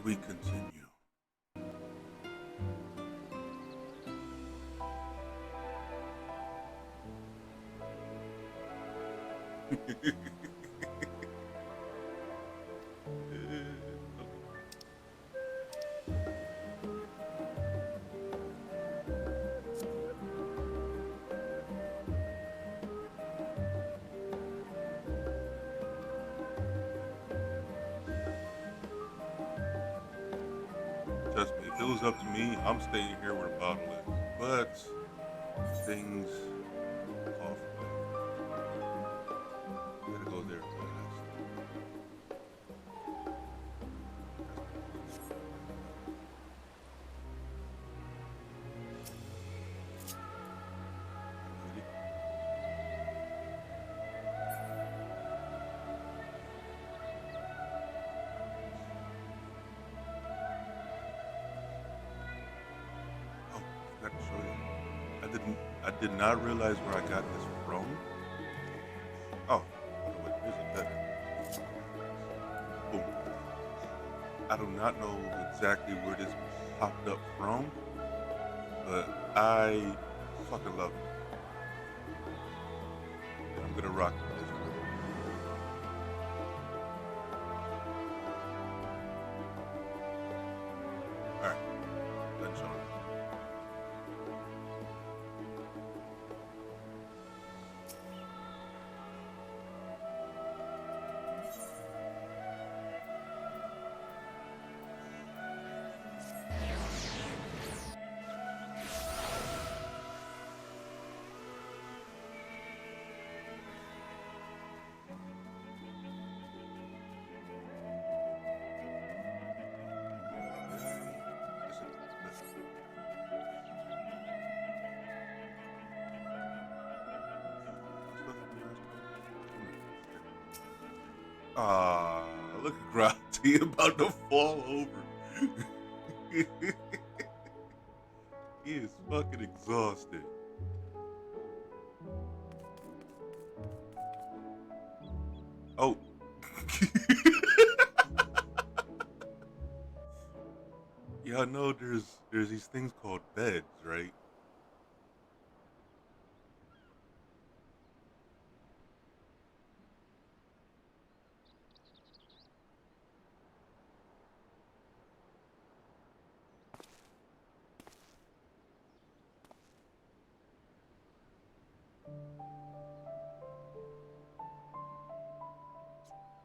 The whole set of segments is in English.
And we continue. Trust me, if it was up to me, I'm staying here where the bottle is. But things call for that. Gotta go there fast. Oh, I forgot to show you. I did not realize where I got this from. Oh, wait, here's a better. Boom. I do not know exactly where this popped up from, but I fucking love it. And I'm gonna rock with this. Alright, done showing. Ah, look at Gravity about to fall over. He is fucking exhausted. Oh. Y'all know there's these things called beds, right?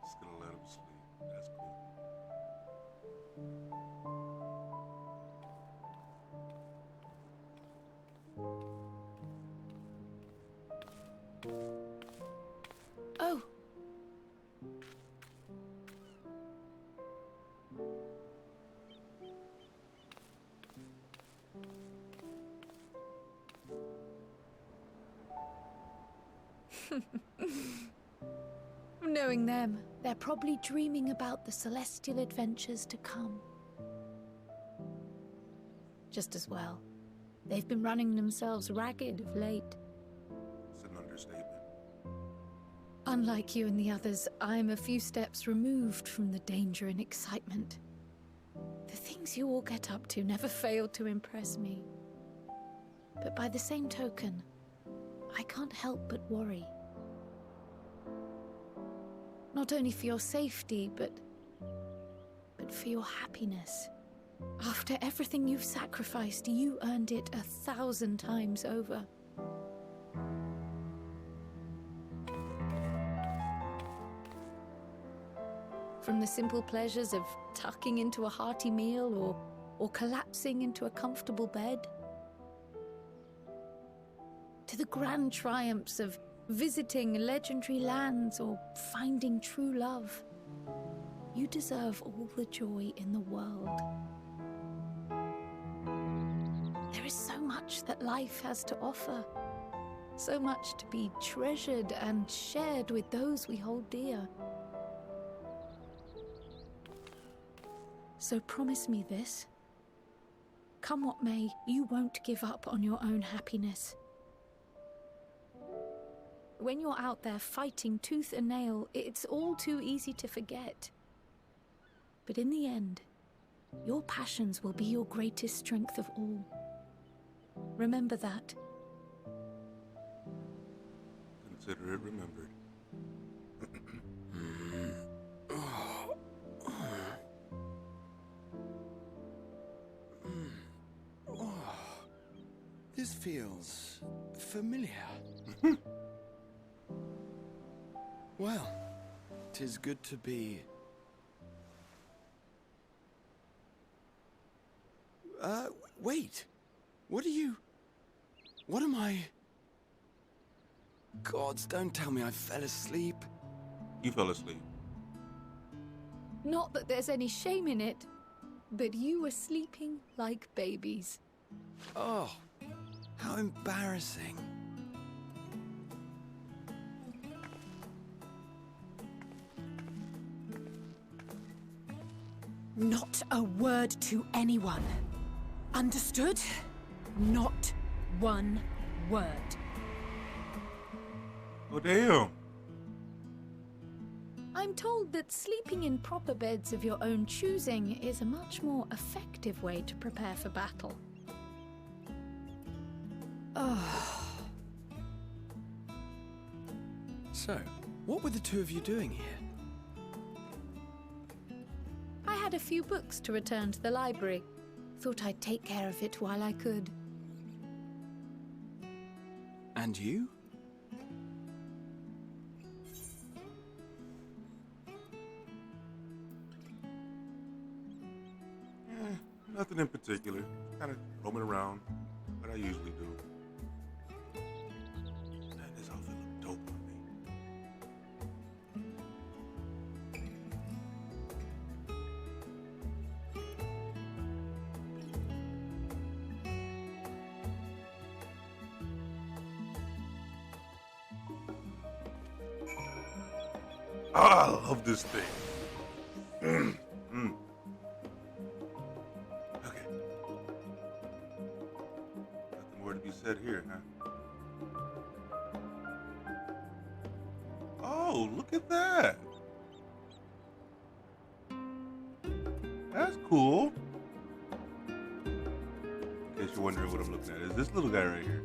Just gonna let him sleep. That's cool. Oh. Knowing them, they're probably dreaming about the celestial adventures to come. Just as well. They've been running themselves ragged of late. It's an understatement. Unlike you and the others, I'm a few steps removed from the danger and excitement. The things you all get up to never fail to impress me. But by the same token, I can't help but worry. Not only for your safety, but for your happiness. After everything you've sacrificed, you earned it 1,000 times over. From the simple pleasures of tucking into a hearty meal or collapsing into a comfortable bed, to the grand triumphs of visiting legendary lands or finding true love, you deserve all the joy in the world. There is so much that life has to offer, so much to be treasured and shared with those we hold dear. So promise me this. Come what may, you won't give up on your own happiness. When you're out there fighting tooth and nail, it's all too easy to forget. But in the end, Your passions will be your greatest strength of all. Remember that. Consider it remembered. This feels familiar. Well, 'tis good to be... wait. What am I... Gods, don't tell me I fell asleep. You fell asleep. Not that there's any shame in it, but you were sleeping like babies. Oh, how embarrassing. Not a word to anyone. Understood? Not one word. Oh, damn. I'm told that sleeping in proper beds of your own choosing is a much more effective way to prepare for battle. So, what were the two of you doing here? I had a few books to return to the library. Thought I'd take care of it while I could. And you? Nothing in particular. Kind of roaming around, what I usually do. Man, this outfit look dope on me. Ah, I love this thing. Okay. Nothing more to be said here, huh? Oh, look at that. That's cool. In case you're wondering what I'm looking at, is this little guy right here.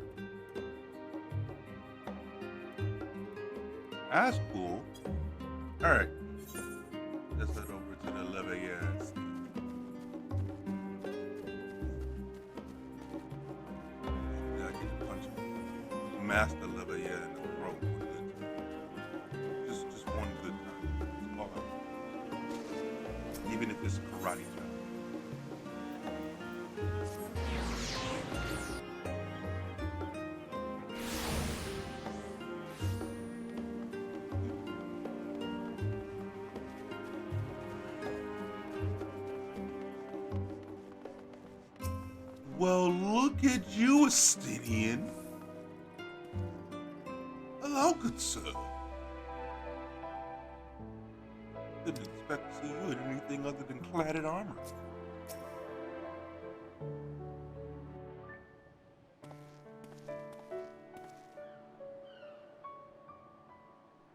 That's cool. All right. Let's head over to the Levayer. Hopefully I can punch Master Levayer in the throat one good time. Just one good time. That's all I want. Even if it's karate chop. Well, look at you, Estinian. Hello, good sir. Didn't expect to see you in anything other than cladded armor.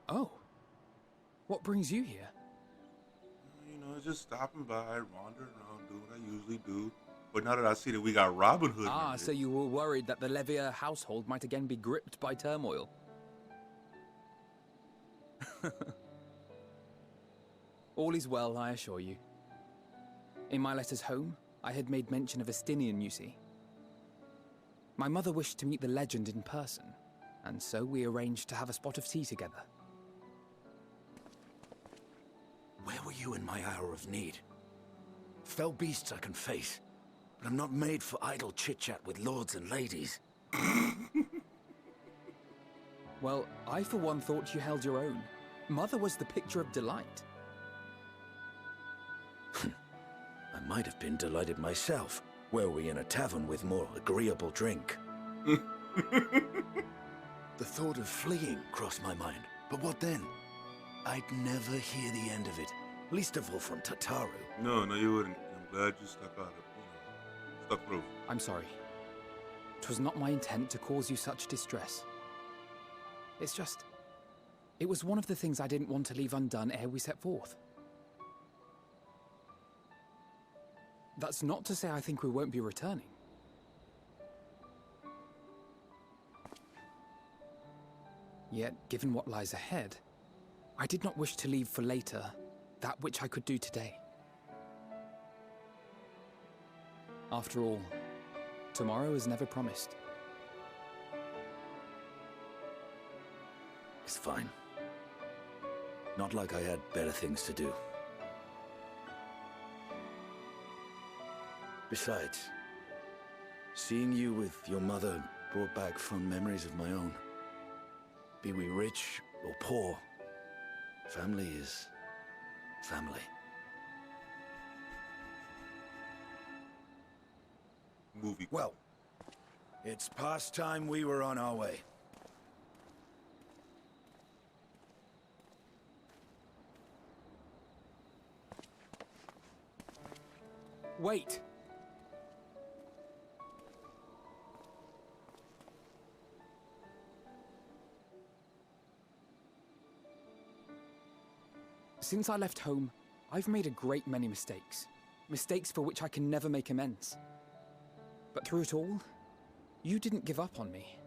Oh. What brings you here? You know, just stopping by, wandering around, doing what I usually do. But now that I see that we got Robin Hood. Ah, so you were worried that the Levier household might again be gripped by turmoil. All is well, I assure you. In my letters home, I had made mention of Estinian, you see. My mother wished to meet the legend in person, and so we arranged to have a spot of tea together. Where were you in my hour of need? Fell beasts I can face, but I'm not made for idle chit-chat with lords and ladies. Well, I for one thought you held your own. Mother was the picture of delight. I might have been delighted myself, were we in a tavern with more agreeable drink. The thought of fleeing crossed my mind, but what then? I'd never hear the end of it, least of all from Tataru. No, you wouldn't. I'm glad you stuck out. Stuck through. I'm sorry. 'Twas not my intent to cause you such distress. It's just... it was one of the things I didn't want to leave undone ere we set forth. That's not to say I think we won't be returning. Yet, given what lies ahead, I did not wish to leave for later that which I could do today. After all, tomorrow is never promised. It's fine. Not like I had better things to do. Besides, seeing you with your mother brought back fond memories of my own. Be we rich or poor, family is family. Movie. Well, it's past time we were on our way. Wait! Since I left home, I've made a great many mistakes. Mistakes for which I can never make amends. But through it all, you didn't give up on me.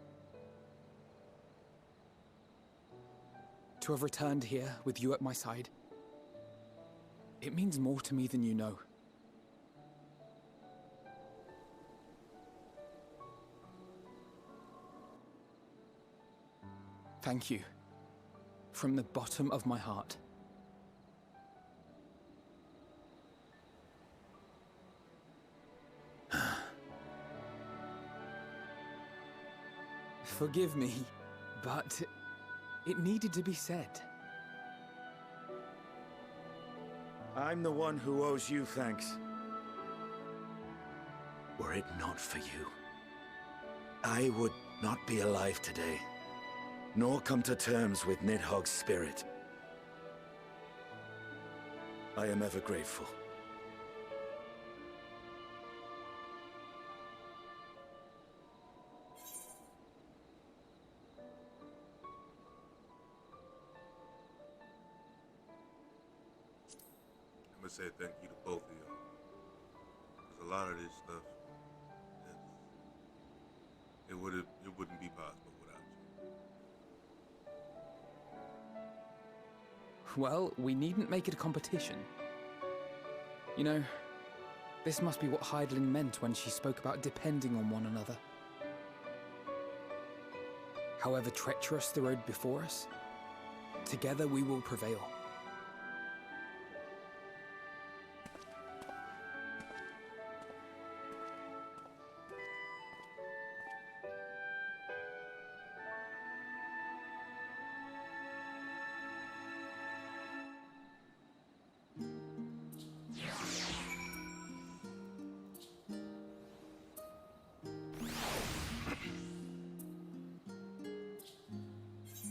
To have returned here with you at my side, it means more to me than you know. Thank you, from the bottom of my heart. Forgive me, but it needed to be said. I'm the one who owes you thanks. Were it not for you, I would not be alive today, nor come to terms with Nidhogg's spirit. I am ever grateful. I'm gonna say thank you to both of y'all. Because a lot of this stuff, it wouldn't be possible without you. Well, we needn't make it a competition. You know, this must be what Hydaelyn meant when she spoke about depending on one another. However treacherous the road before us, together we will prevail.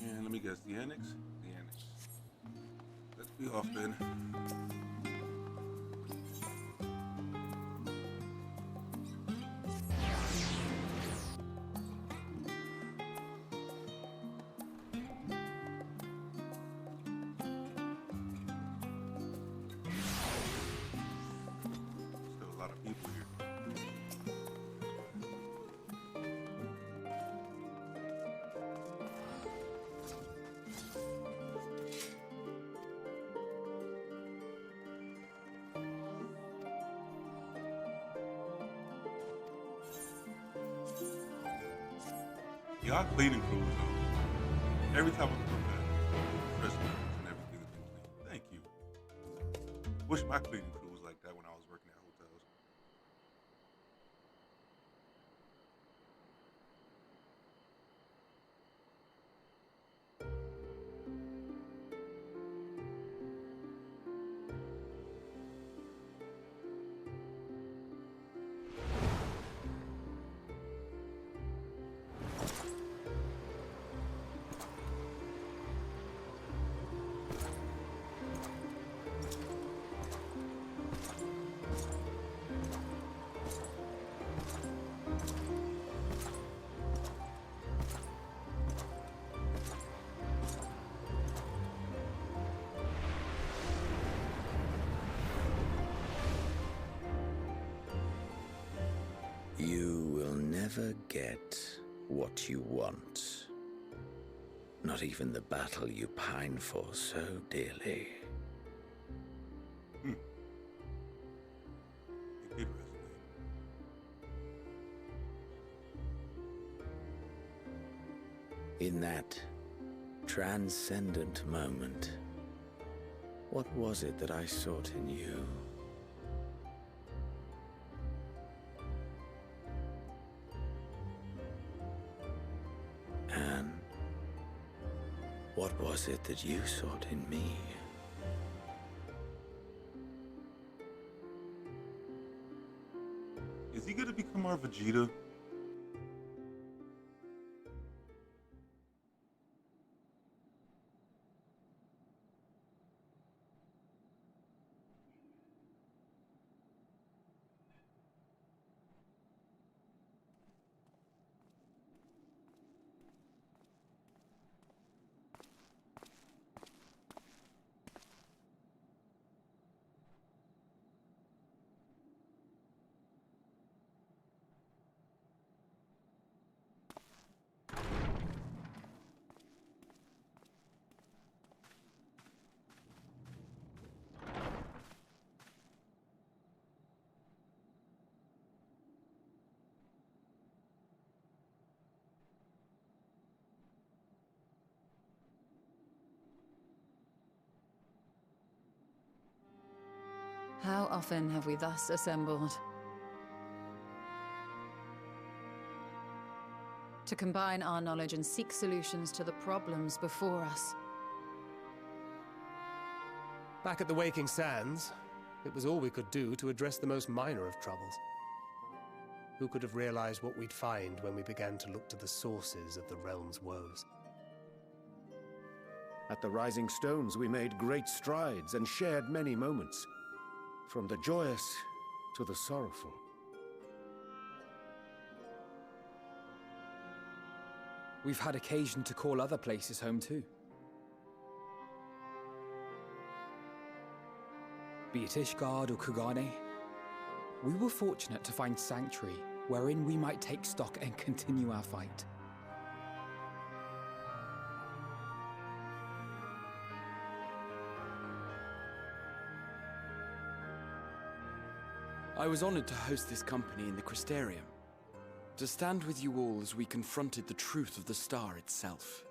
And let me guess, the annex? The annex. Let's be off then. Still a lot of people here. Y'all cleaning crews though. Every time I come back, restaurants and everything has been clean. Thank you. Wish my cleaning crew was like that when I was working at hotels. You will never get what you want. Not even the battle you pine for so dearly. It did resonate. In that transcendent moment, what was it that I sought in you? And what was it that you sought in me? Is he gonna become our Vegeta? How often have we thus assembled? To combine our knowledge and seek solutions to the problems before us. Back at the Waking Sands, it was all we could do to address the most minor of troubles. Who could have realized what we'd find when we began to look to the sources of the realm's woes? At the Rising Stones, we made great strides and shared many moments, from the joyous to the sorrowful. We've had occasion to call other places home too. Be it Ishgard or Kugane, we were fortunate to find sanctuary wherein we might take stock and continue our fight. I was honored to host this company in the Crystarium, to stand with you all as we confronted the truth of the star itself.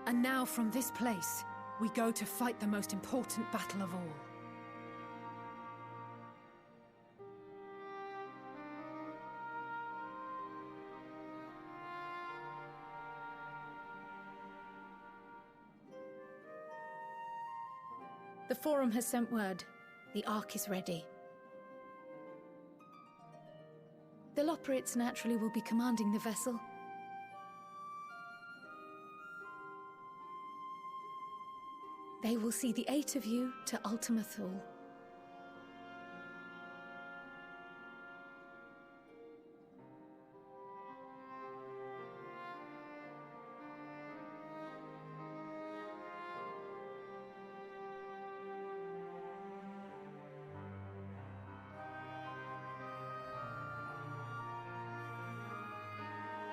And now from this place, we go to fight the most important battle of all. The Forum has sent word. The Ark is ready. The Loporrits naturally will be commanding the vessel. They will see the 8 of you to Ultima Thule.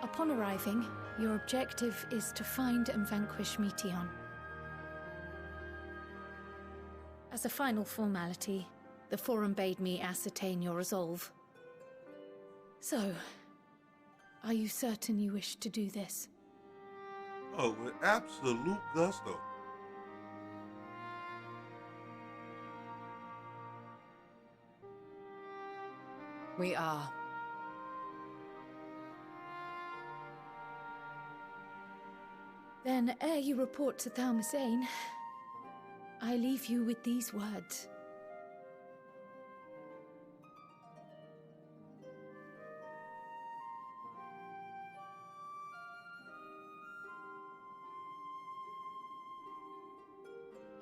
Upon arriving, your objective is to find and vanquish Meteion. As a final formality, the Forum bade me ascertain your resolve. So, are you certain you wish to do this? Oh, with absolute gusto. We are. Then, ere you report to Thalmasane, I leave you with these words.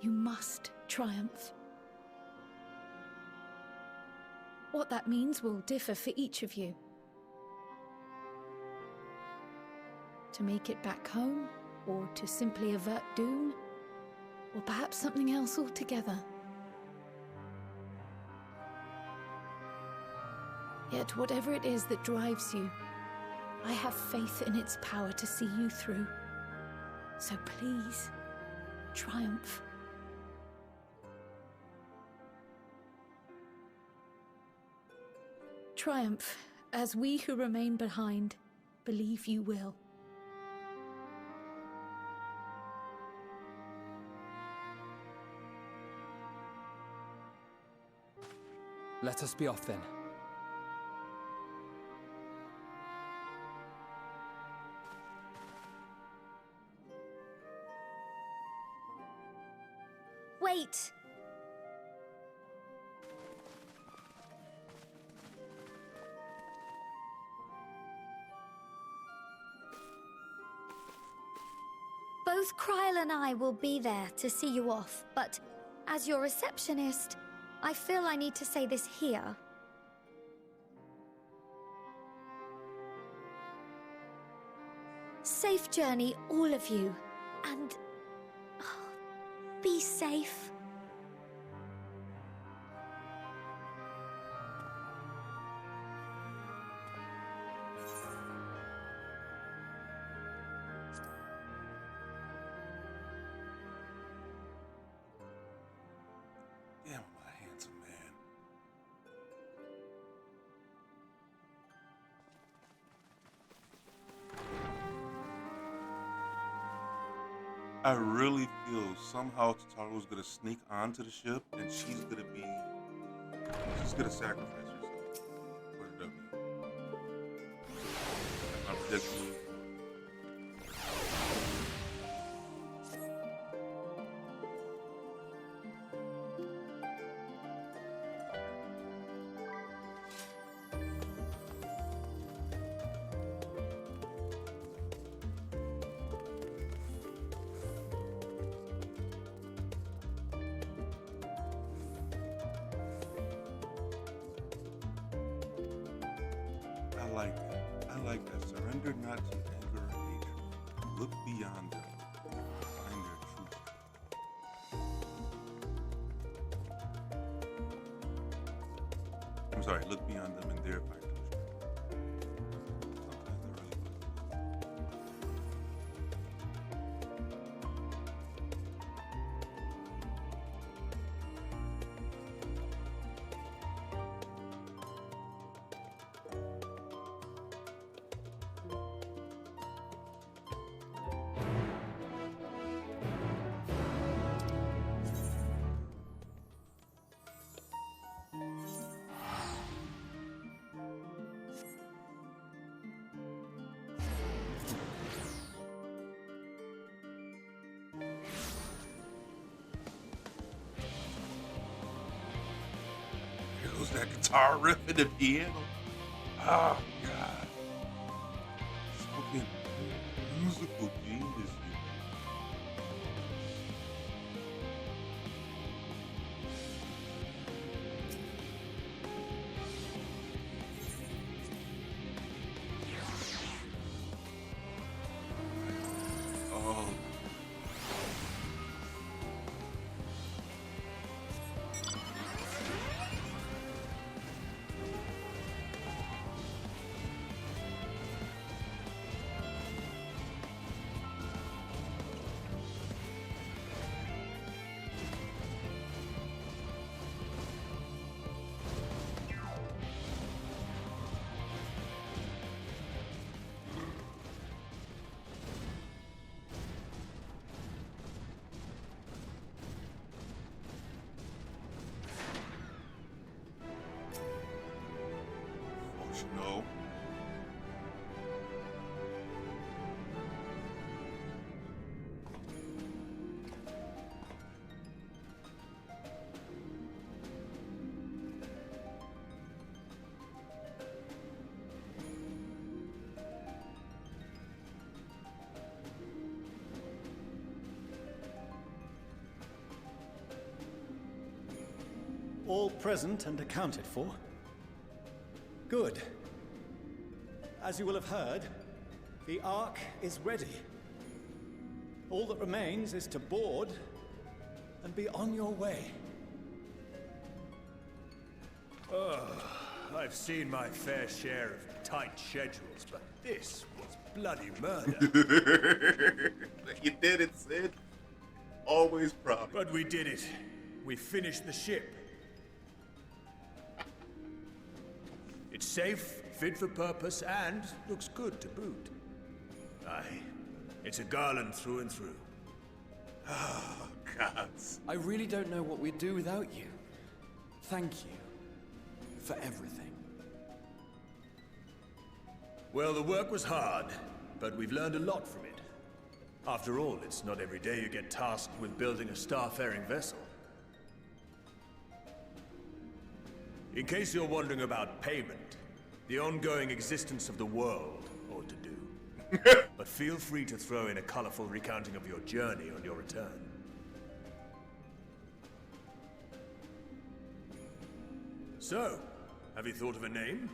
You must triumph. What that means will differ for each of you. To make it back home, or to simply avert doom, or perhaps something else altogether. Yet whatever it is that drives you, I have faith in its power to see you through. So please, triumph. Triumph, as we who remain behind believe you will. Let us be off then. Wait! Both Kryl and I will be there to see you off, but as your receptionist, I feel I need to say this here. Safe journey, all of you, and be safe. Damn, I'm a handsome man. I really feel somehow Tataru's gonna sneak onto the ship and she's gonna sacrifice herself for the W. That's my prediction. I like that. Surrender not to anger or hatred. Look beyond them. Find their truth. I'm sorry, look beyond them and there find their truth. Sometimes they really will. That guitar riff and the piano. Oh God. Fucking musical genius. Oh. No. All present and accounted for? Good. As you will have heard, the Ark is ready. All that remains is to board and be on your way. I've seen my fair share of tight schedules, but this was bloody murder. You did it, Sid. Always proud. But we did it. We finished the ship. It's safe, fit for purpose, and looks good to boot. Aye, it's a Garland through and through. Oh, gods. I really don't know what we'd do without you. Thank you for everything. Well, the work was hard, but we've learned a lot from it. After all, it's not every day you get tasked with building a starfaring vessel. In case you're wondering about payment, the ongoing existence of the world ought to do. But feel free to throw in a colorful recounting of your journey on your return. So, have you thought of a name?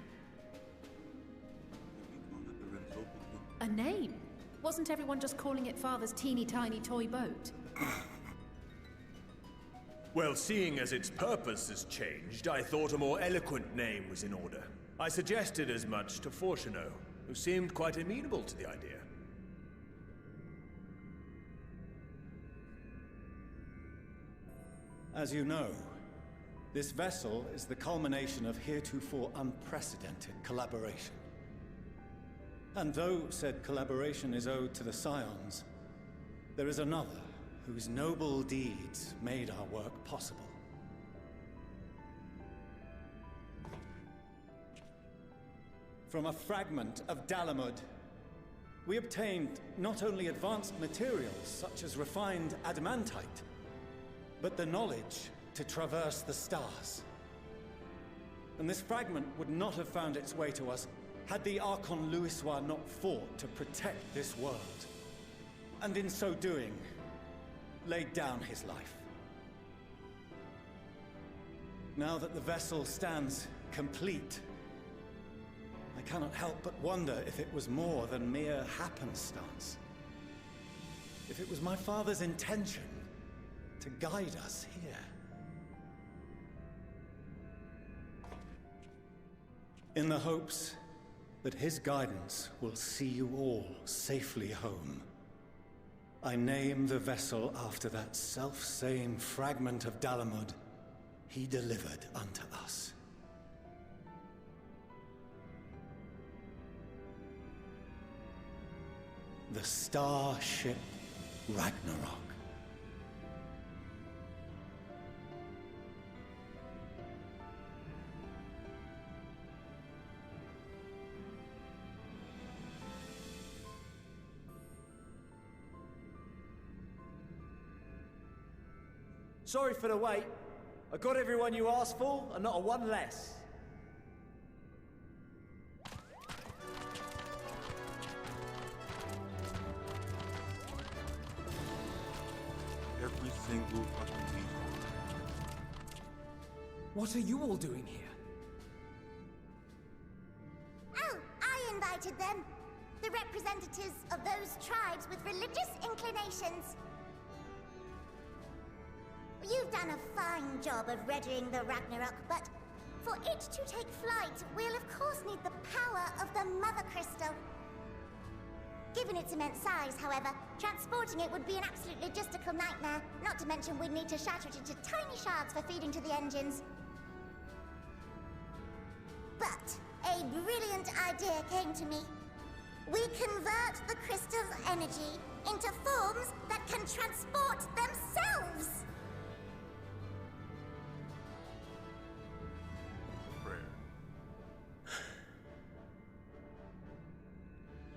A name? Wasn't everyone just calling it Father's teeny tiny toy boat? Well, seeing as its purpose has changed, I thought a more eloquent name was in order. I suggested as much to Fortuneau, who seemed quite amenable to the idea. As you know, this vessel is the culmination of heretofore unprecedented collaboration. And though said collaboration is owed to the Scions, there is another whose noble deeds made our work possible. From a fragment of Dalamud, we obtained not only advanced materials such as refined adamantite, but the knowledge to traverse the stars. And this fragment would not have found its way to us had the Archon Louisois not fought to protect this world, and in so doing, laid down his life. Now that the vessel stands complete, I cannot help but wonder if it was more than mere happenstance. If it was my father's intention to guide us here. In the hopes that his guidance will see you all safely home, I name the vessel after that self-same fragment of Dalamud he delivered unto us. The starship Ragnarok. Sorry for the wait. I got everyone you asked for, and not a one less. Every single fucking piece. What are you all doing here? Oh, I invited them. The representatives of those tribes with religious inclinations. You've done a fine job of readying the Ragnarok, but for it to take flight, we'll of course need the power of the Mother Crystal. Given its immense size, however, transporting it would be an absolute logistical nightmare, not to mention we'd need to shatter it into tiny shards for feeding to the engines. But a brilliant idea came to me. We convert the crystal's energy into forms that can transport themselves!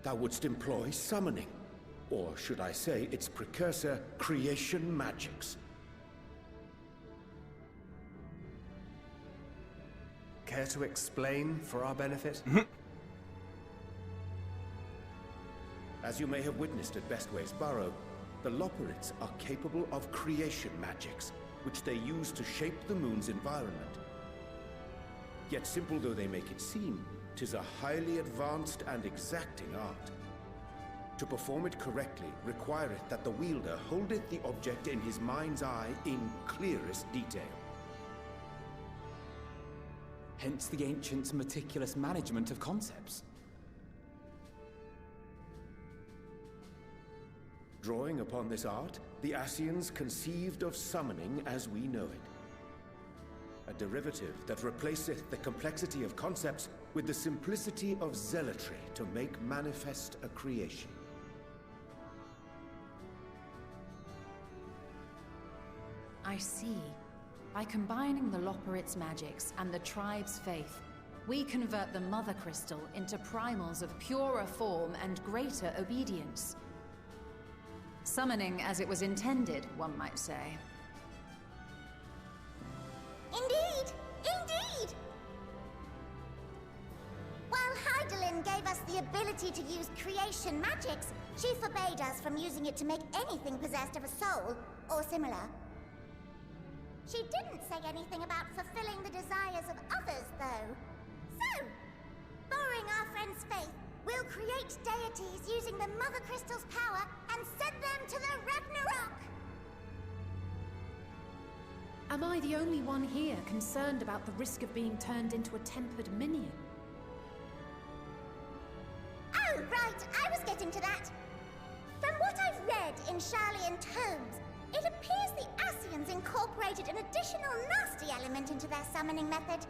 Thou wouldst employ summoning, or should I say its precursor, creation magics. Care to explain for our benefit? As you may have witnessed at Bestway's Burrow, the Loperids are capable of creation magics, which they use to shape the moon's environment. Yet simple though they make it seem, 'tis a highly advanced and exacting art. To perform it correctly requireth that the wielder holdeth the object in his mind's eye in clearest detail. Hence the ancients' meticulous management of concepts. Drawing upon this art, the Ascians conceived of summoning as we know it. A derivative that replaceth the complexity of concepts with the simplicity of zealotry to make manifest a creation. I see. By combining the Loporrit's magics and the tribe's faith, we convert the Mother Crystal into primals of purer form and greater obedience. Summoning as it was intended, one might say. Indeed! Indeed! While Heidelin gave us the ability to use creation magics, she forbade us from using it to make anything possessed of a soul, or similar. She didn't say anything about fulfilling the desires of others, though. So, borrowing our friend's faith, we'll create deities using the Mother Crystal's power and send them to the Ragnarok! Am I the only one here concerned about the risk of being turned into a tempered minion? Oh, right, I was getting to that. From what I've read in Sharlayan tomes, it appears the Ascians incorporated an additional nasty element into their summoning method.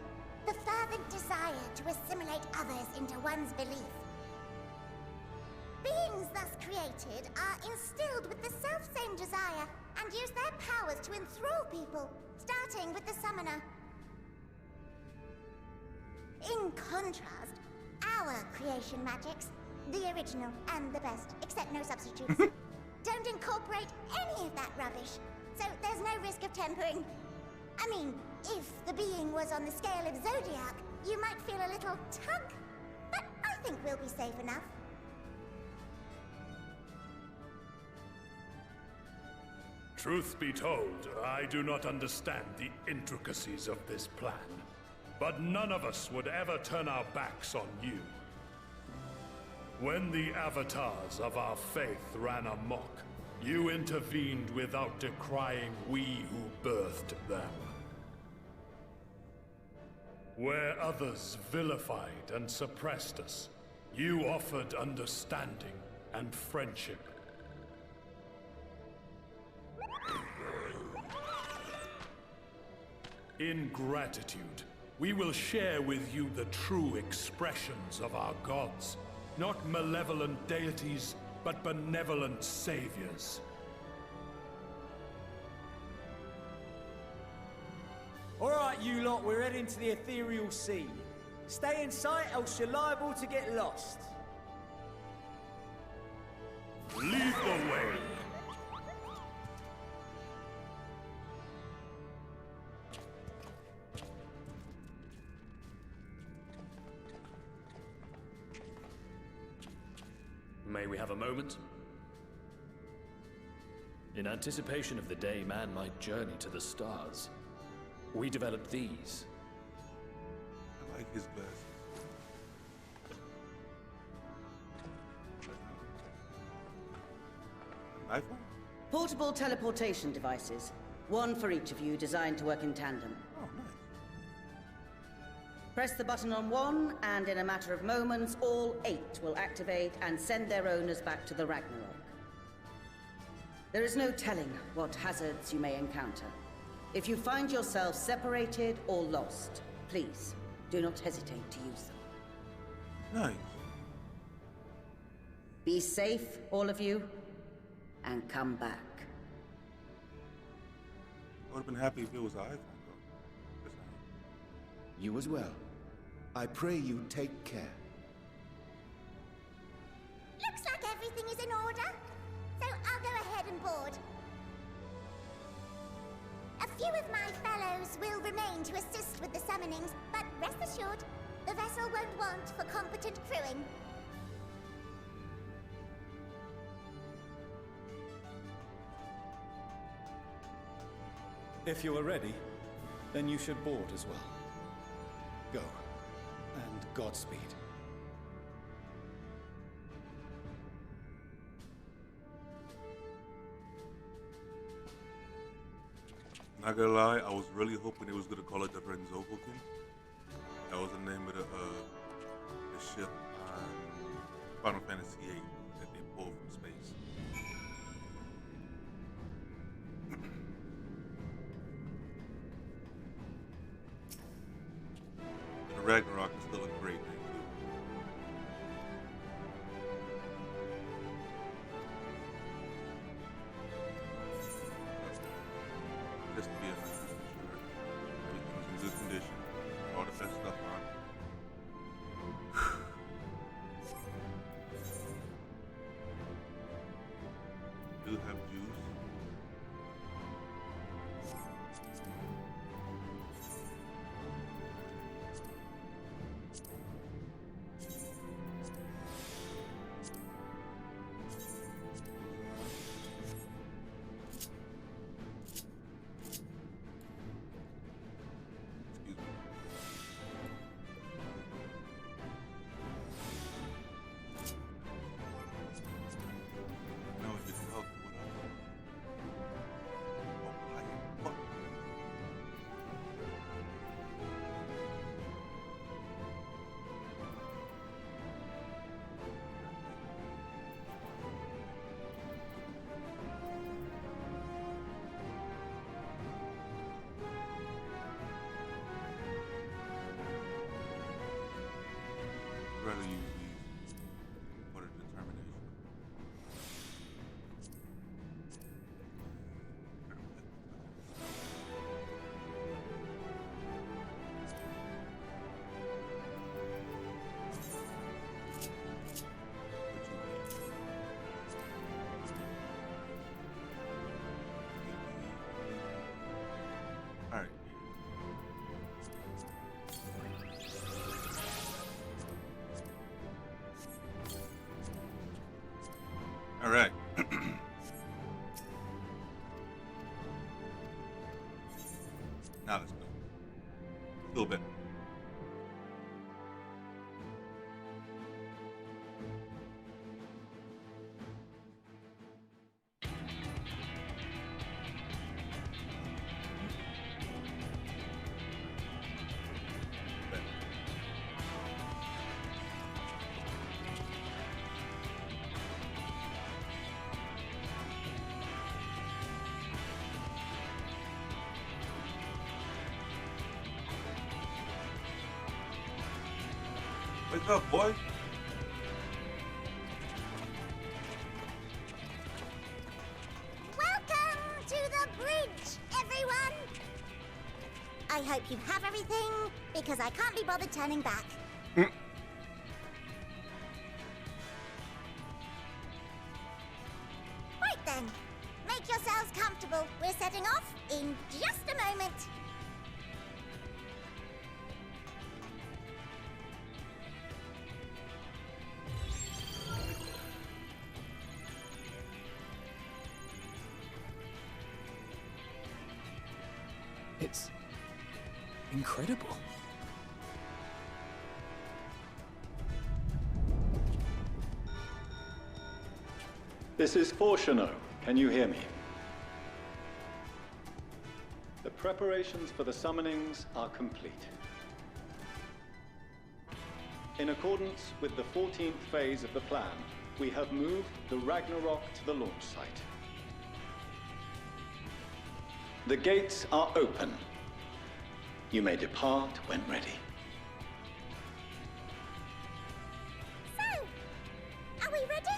The fervent desire to assimilate others into one's belief. Beings thus created are instilled with the self-same desire and use their powers to enthrall people, starting with the summoner. In contrast, our creation magics, the original and the best, except no substitutes, don't incorporate any of that rubbish, so there's no risk of tempering. I mean, if the being was on the scale of Zodiac, you might feel a little tug, but I think we'll be safe enough. Truth be told, I do not understand the intricacies of this plan. But none of us would ever turn our backs on you. When the avatars of our faith ran amok, you intervened without decrying we who birthed them. Where others vilified and suppressed us, you offered understanding and friendship. In gratitude, we will share with you the true expressions of our gods. Not malevolent deities, but benevolent saviors. Alright, you lot, we're heading to the ethereal sea. Stay in sight, else you're liable to get lost. Lead the way. May we have a moment? In anticipation of the day man might journey to the stars, we developed these. I like his glasses. iPhone? Portable teleportation devices. One for each of you, designed to work in tandem. Oh, nice. Press the button on one, and in a matter of moments, all 8 will activate and send their owners back to the Ragnarok. There is no telling what hazards you may encounter. If you find yourself separated or lost, please do not hesitate to use them. Nice. Be safe, all of you, and come back. I would have been happy if it was an iPhone, though. That's not. You as well. I pray you take care. Looks like everything is in order, so I'll go ahead and board. A few of my fellows will remain to assist with the summonings, but rest assured, the vessel won't want for competent crewing. If you are ready, then you should board as well. Go, and Godspeed. Not gonna lie, I was really hoping it was gonna call it the Renzokukin. That was the name of the ship on Final Fantasy VIII that they pulled from space. The Ragnarok is still a great name too. Just to be a sure everything's in good condition, all the best stuff on. Do have juice. Excuse me. No, it didn't help. What else? I'd rather use these for the determination. All right. All right. Now let's go. A little bit. Wake up, boy. Welcome to the bridge, everyone! I hope you have everything, because I can't be bothered turning back. Right then, make yourselves comfortable. We're setting off in just a moment. It's incredible. This is Fortuno. Can you hear me? The preparations for the summonings are complete. In accordance with the 14th phase of the plan, we have moved the Ragnarok to the launch site. The gates are open. You may depart when ready. So, are we ready?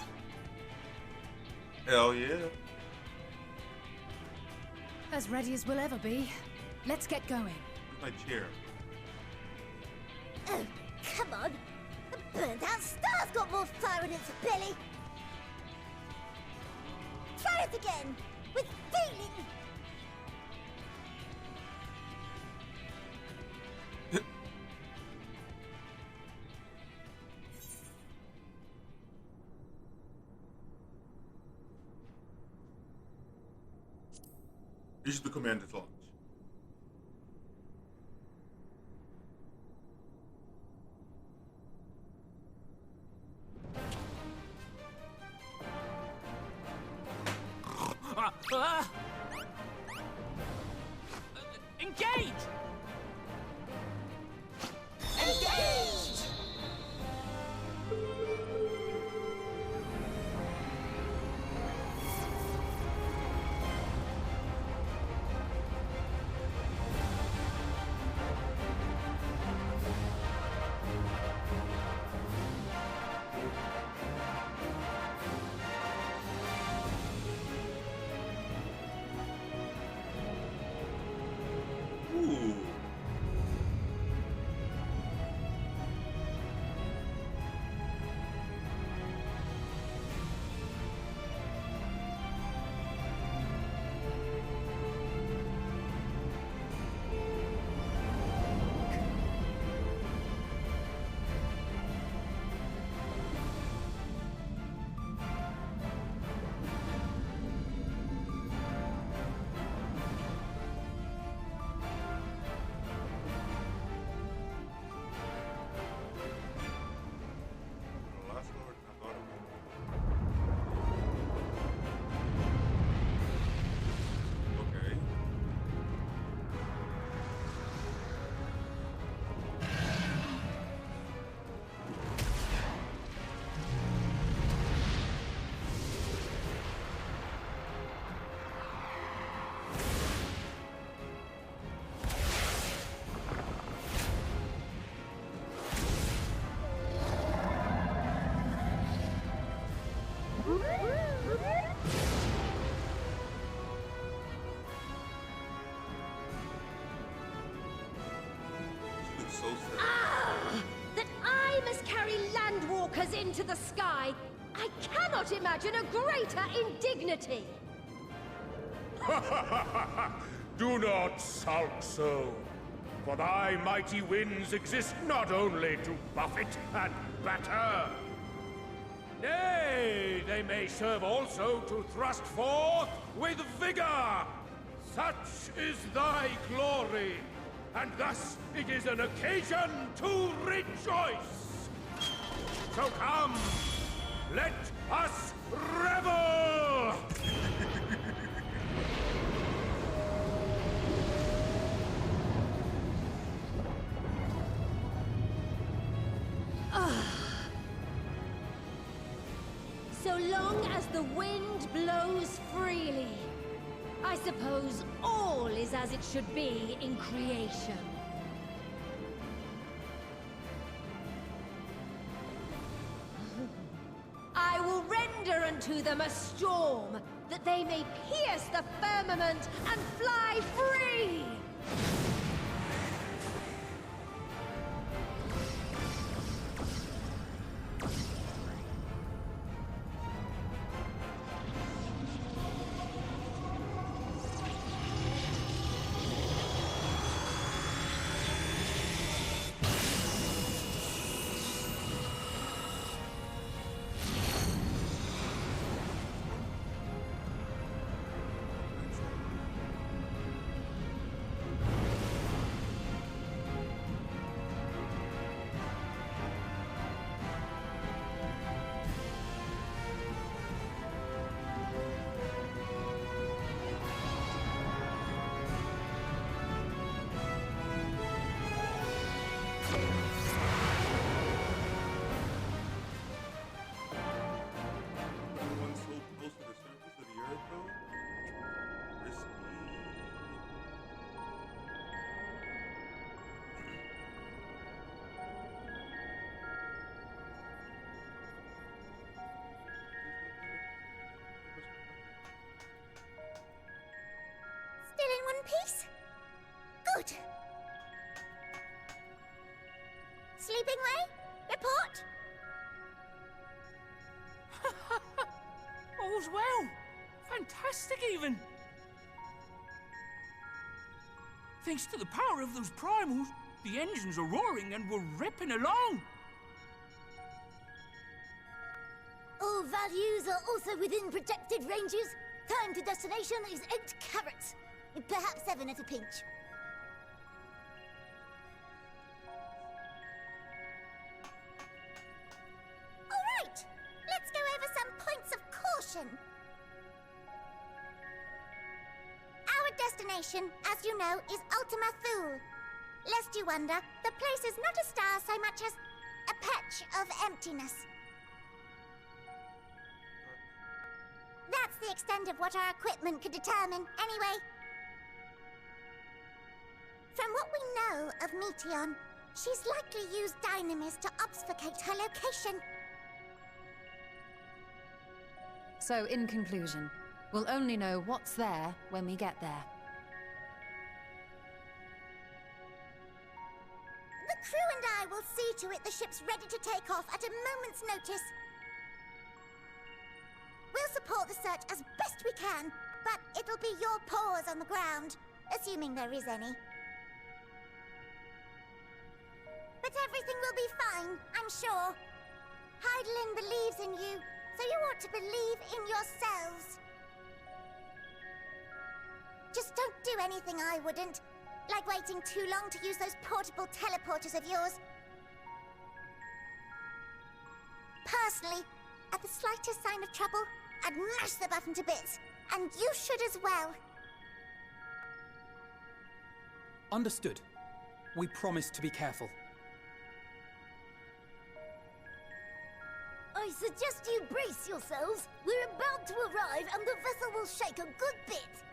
Hell yeah. As ready as we'll ever be. Let's get going. Where's my chair? Oh, come on. The burnt-out star's got more fire in its belly. Try it again, with feeling. Issue the command to launch. Engage! so sad. Ah! That I must carry landwalkers into the sky! I cannot imagine a greater indignity! Do not sulk so, for thy mighty winds exist not only to buffet and batter. Nay, they may serve also to thrust forth with vigor. Such is thy glory, and thus it is an occasion to rejoice. So come, let us revel! So long as the wind blows freely, I suppose all is as it should be in creation. I will render unto them a storm, that they may pierce the firmament and fly free! Still in one piece? Good. Sleeping way? Report? All's well. Fantastic, even. Thanks to the power of those primals, the engines are roaring and we're ripping along. All values are also within protected ranges. Time to destination is 8 carats. Perhaps 7 at a pinch. All right, let's go over some points of caution. Our destination, as you know, is Ultima Thule. Lest you wonder, the place is not a star so much as a patch of emptiness. That's the extent of what our equipment could determine, anyway. From what we know of Meteon, she's likely used Dynamis to obfuscate her location. So, in conclusion, we'll only know what's there when we get there. The crew and I will see to it the ship's ready to take off at a moment's notice. We'll support the search as best we can, but it'll be your paws on the ground, assuming there is any. But everything will be fine, I'm sure. Heidelin believes in you, so you ought to believe in yourselves. Just don't do anything I wouldn't, like waiting too long to use those portable teleporters of yours. Personally, at the slightest sign of trouble, I'd mash the button to bits, and you should as well. Understood. We promise to be careful. I suggest you brace yourselves. We're about to arrive and the vessel will shake a good bit.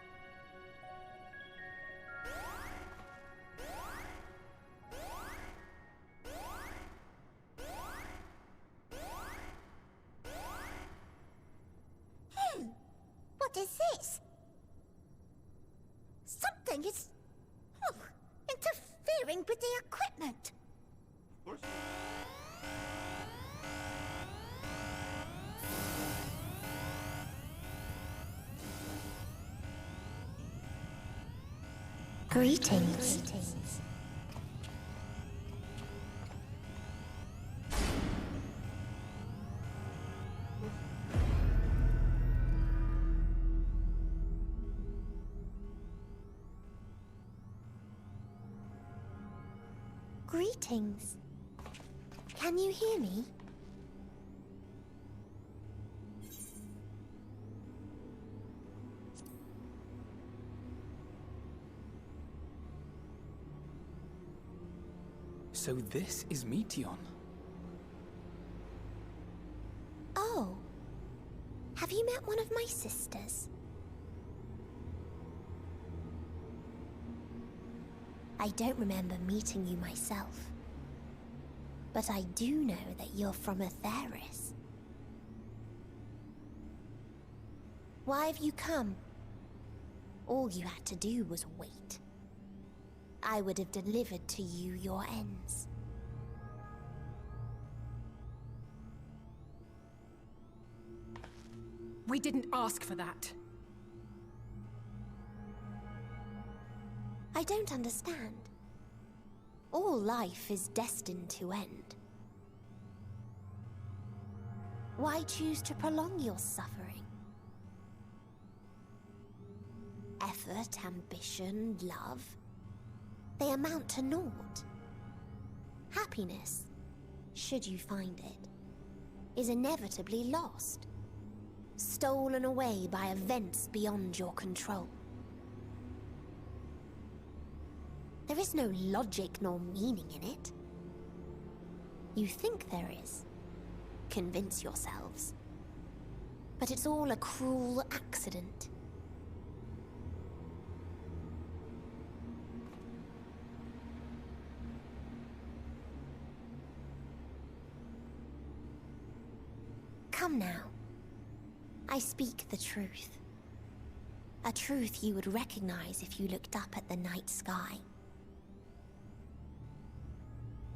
What is this? Something is interfering with the equipment. Of course. Greetings. Greetings. Can you hear me? So this is Meteon. Oh. Have you met one of my sisters? I don't remember meeting you myself. But I do know that you're from Atheris. Why have you come? All you had to do was wait. I would have delivered to you your ends. We didn't ask for that. I don't understand. All life is destined to end. Why choose to prolong your suffering? Effort, ambition, love, they amount to naught. Happiness, should you find it, is inevitably lost, stolen away by events beyond your control. There is no logic nor meaning in it. You think there is. Convince yourselves. But it's all a cruel accident. Come now. I speak the truth. A truth you would recognize if you looked up at the night sky.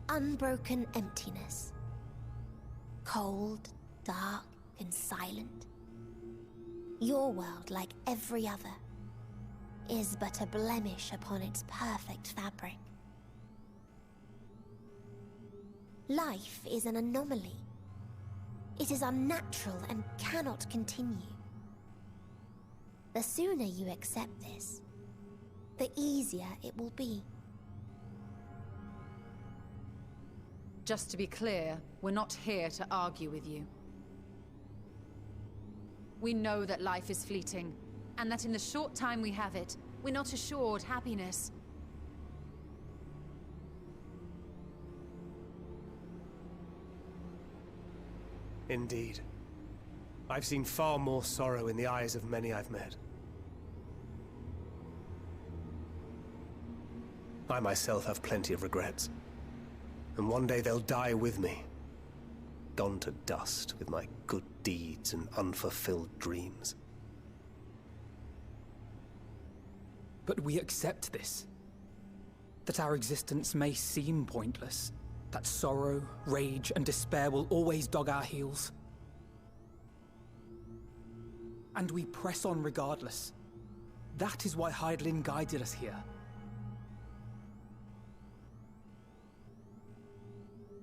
Unbroken emptiness. Cold, dark, and silent. Your world, like every other, is but a blemish upon its perfect fabric. Life is an anomaly. It is unnatural and cannot continue. The sooner you accept this, the easier it will be. Just to be clear, we're not here to argue with you. We know that life is fleeting, and that in the short time we have it, we're not assured happiness. Indeed. I've seen far more sorrow in the eyes of many I've met. I myself have plenty of regrets. And one day they'll die with me, gone to dust with my good deeds and unfulfilled dreams. But we accept this. That our existence may seem pointless. That sorrow, rage, and despair will always dog our heels. And we press on regardless. That is why Hydaelyn guided us here.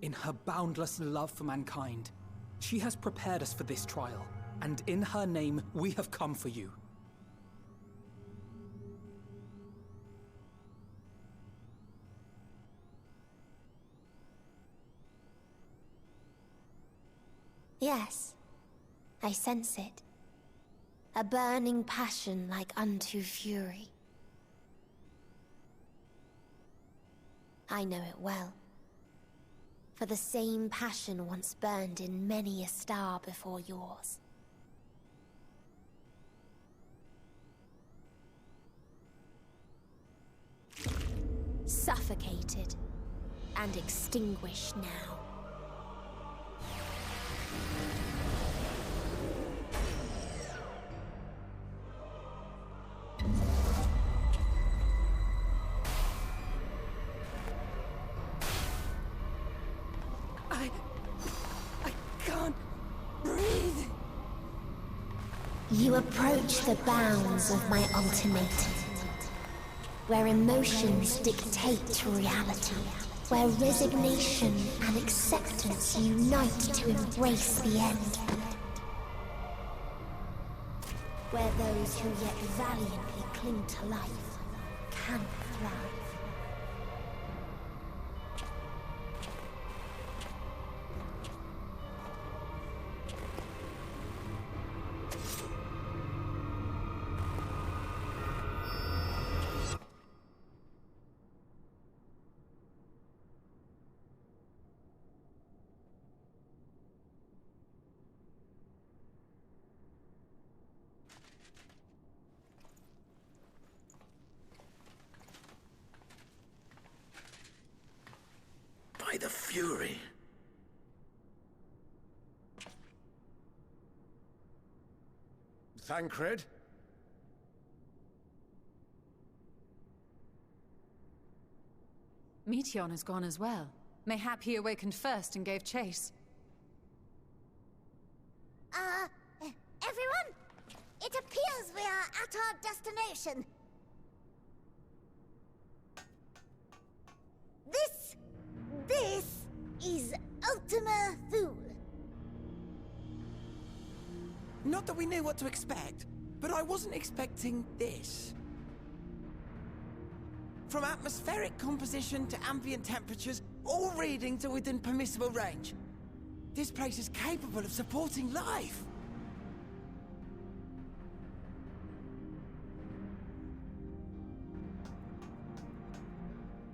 In her boundless love for mankind, she has prepared us for this trial, and in her name, we have come for you. Yes, I sense it. A burning passion like unto fury. I know it well. For the same passion once burned in many a star before yours. Suffocated and extinguished now. You approach the bounds of my ultimatum, where emotions dictate reality, where resignation and acceptance unite to embrace the end, where those who yet valiantly cling to life can thrive. By the Fury. Thancred? Meteon has gone as well. Mayhap he awakened first and gave chase. Everyone? It appears we are at our destination. This is Ultima Thule. Not that we knew what to expect, but I wasn't expecting this. From atmospheric composition to ambient temperatures, all readings are within permissible range. This place is capable of supporting life.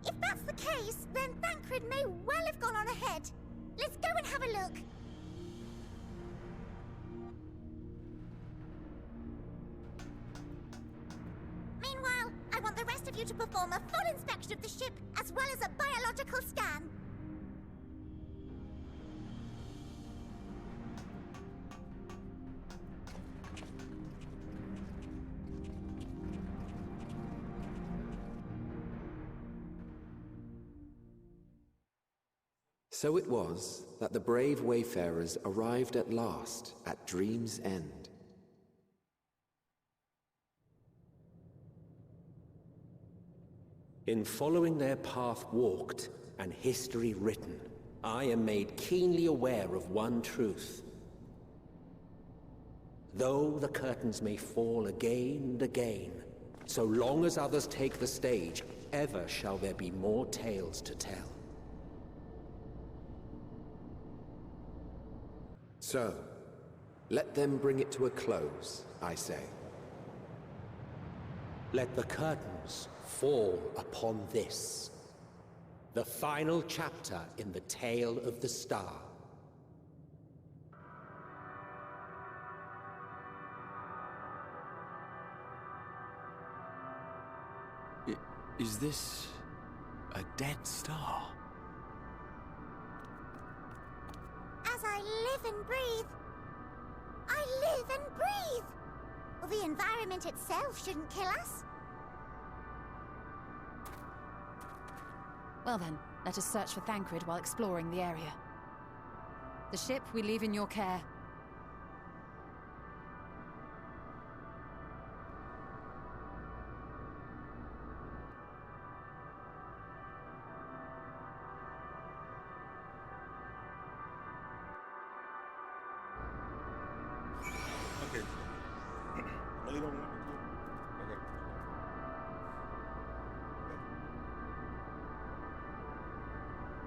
If that's the case, then Thancred may well have gone on ahead. Let's go and have a look. Meanwhile, I want the rest of you to perform a full inspection of the ship, as well as a biological scan. So it was that the brave wayfarers arrived at last at Dream's End. In following their path walked and history written, I am made keenly aware of one truth. Though the curtains may fall again and again, so long as others take the stage, ever shall there be more tales to tell. So, let them bring it to a close, I say. Let the curtains fall upon this, the final chapter in the tale of the star. Is this a dead star? As I live and breathe, I live and breathe. Well, the environment itself shouldn't kill us. Well then, let us search for Thancred while exploring the area. The ship we leave in your care. Okay. I really don't